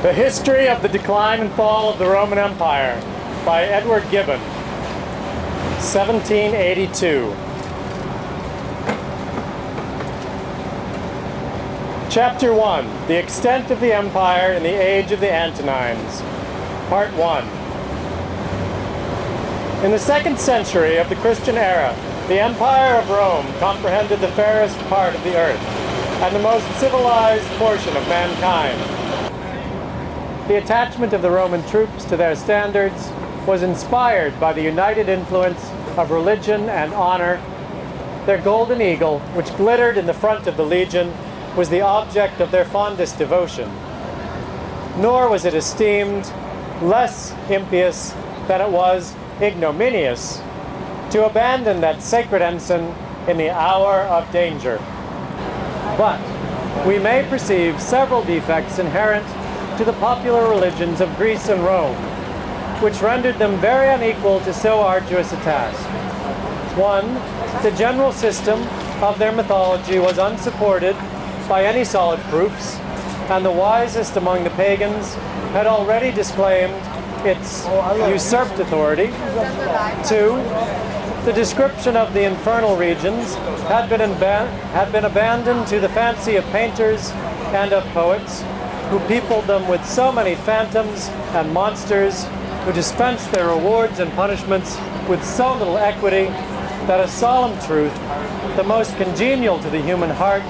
The History of the Decline and Fall of the Roman Empire by Edward Gibbon, 1782. Chapter 1. The Extent of the Empire in the Age of the Antonines. Part 1. In the 2nd century of the Christian era, the Empire of Rome comprehended the fairest part of the earth and the most civilized portion of mankind. The attachment of the Roman troops to their standards was inspired by the united influence of religion and honor. Their golden eagle, which glittered in the front of the legion, was the object of their fondest devotion. Nor was it esteemed less impious than it was ignominious to abandon that sacred ensign in the hour of danger. But we may perceive several defects inherent to the popular religions of Greece and Rome, which rendered them very unequal to so arduous a task. 1. The general system of their mythology was unsupported by any solid proofs, and the wisest among the pagans had already disclaimed its usurped authority. 2. The description of the infernal regions had been abandoned to the fancy of painters and of poets, who peopled them with so many phantoms and monsters, who dispensed their rewards and punishments with so little equity, that a solemn truth, the most congenial to the human heart,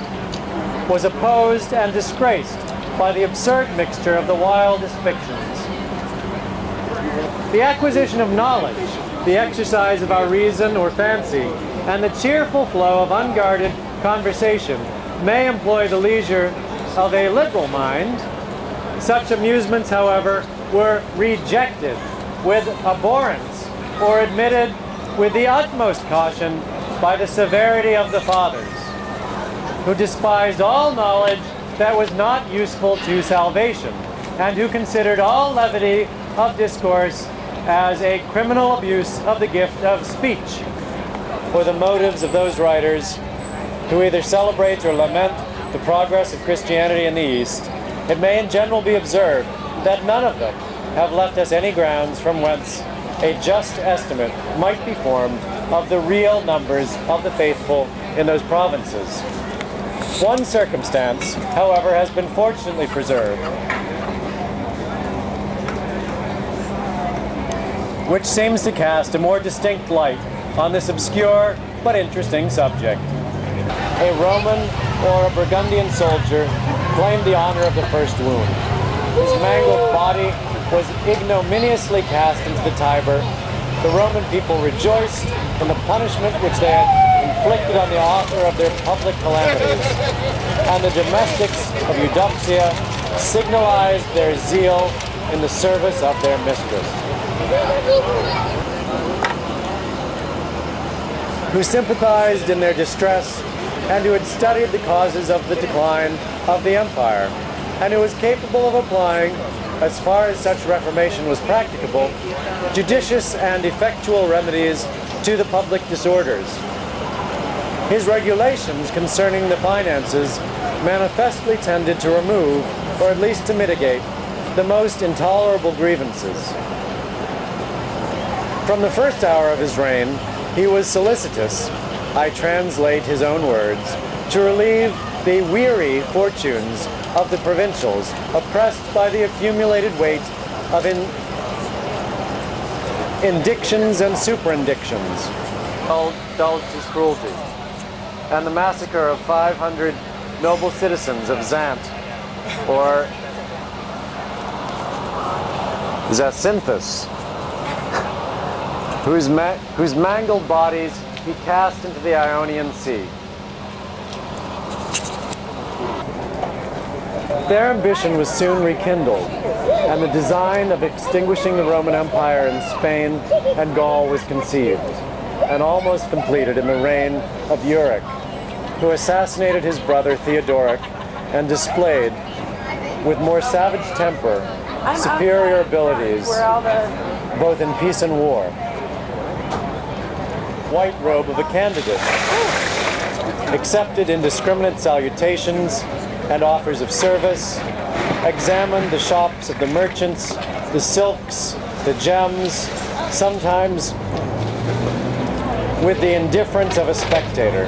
was opposed and disgraced by the absurd mixture of the wildest fictions. The acquisition of knowledge, the exercise of our reason or fancy, and the cheerful flow of unguarded conversation may employ the leisure of a liberal mind. Such amusements, however, were rejected with abhorrence or admitted with the utmost caution by the severity of the fathers, who despised all knowledge that was not useful to salvation, and who considered all levity of discourse as a criminal abuse of the gift of speech. For the motives of those writers who either celebrate or lament the progress of Christianity in the East, it may in general be observed that none of them have left us any grounds from whence a just estimate might be formed of the real numbers of the faithful in those provinces. One circumstance, however, has been fortunately preserved, which seems to cast a more distinct light on this obscure but interesting subject. A Roman or a Burgundian soldier claimed the honor of the first wound. His mangled body was ignominiously cast into the Tiber. The Roman people rejoiced in the punishment which they had inflicted on the author of their public calamities, and the domestics of Eudoxia signalized their zeal in the service of their mistress, who sympathized in their distress, and who had studied the causes of the decline of the empire, and who was capable of applying, as far as such reformation was practicable, judicious and effectual remedies to the public disorders. His regulations concerning the finances manifestly tended to remove, or at least to mitigate, the most intolerable grievances. From the first hour of his reign, he was solicitous, I translate his own words, to relieve the weary fortunes of the provincials, oppressed by the accumulated weight of indictions and superindictions, indulged his cruelty, and the massacre of 500 noble citizens of Zant, or Zacynthus, whose mangled bodies he cast into the Ionian Sea. Their ambition was soon rekindled, and the design of extinguishing the Roman Empire in Spain and Gaul was conceived, and almost completed in the reign of Euric, who assassinated his brother Theodoric and displayed, with more savage temper, superior abilities, both in peace and war. White robe of a candidate, accepted indiscriminate salutations and offers of service, examined the shops of the merchants, the silks, the gems, sometimes with the indifference of a spectator.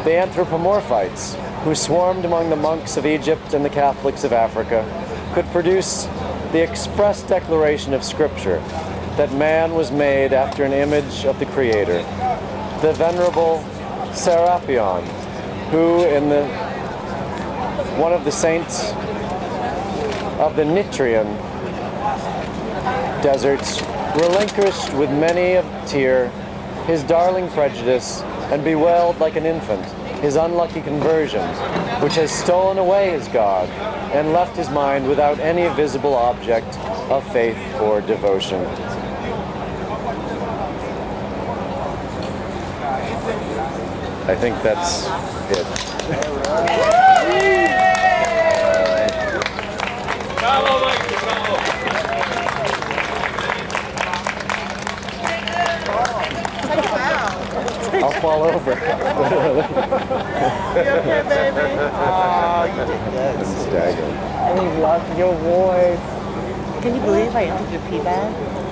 The anthropomorphites, who swarmed among the monks of Egypt and the Catholics of Africa, could produce the express declaration of Scripture that man was made after an image of the Creator. The venerable Serapion, who in one of the saints of the Nitrian deserts relinquished with many a tear his darling prejudice and bewailed like an infant his unlucky conversion, which has stolen away his God and left his mind without any visible object of faith or devotion. I think that's it. I'll fall over. You okay, baby? Oh, you did good. It's staggering. I love your voice. Can you believe I entered your pee bag?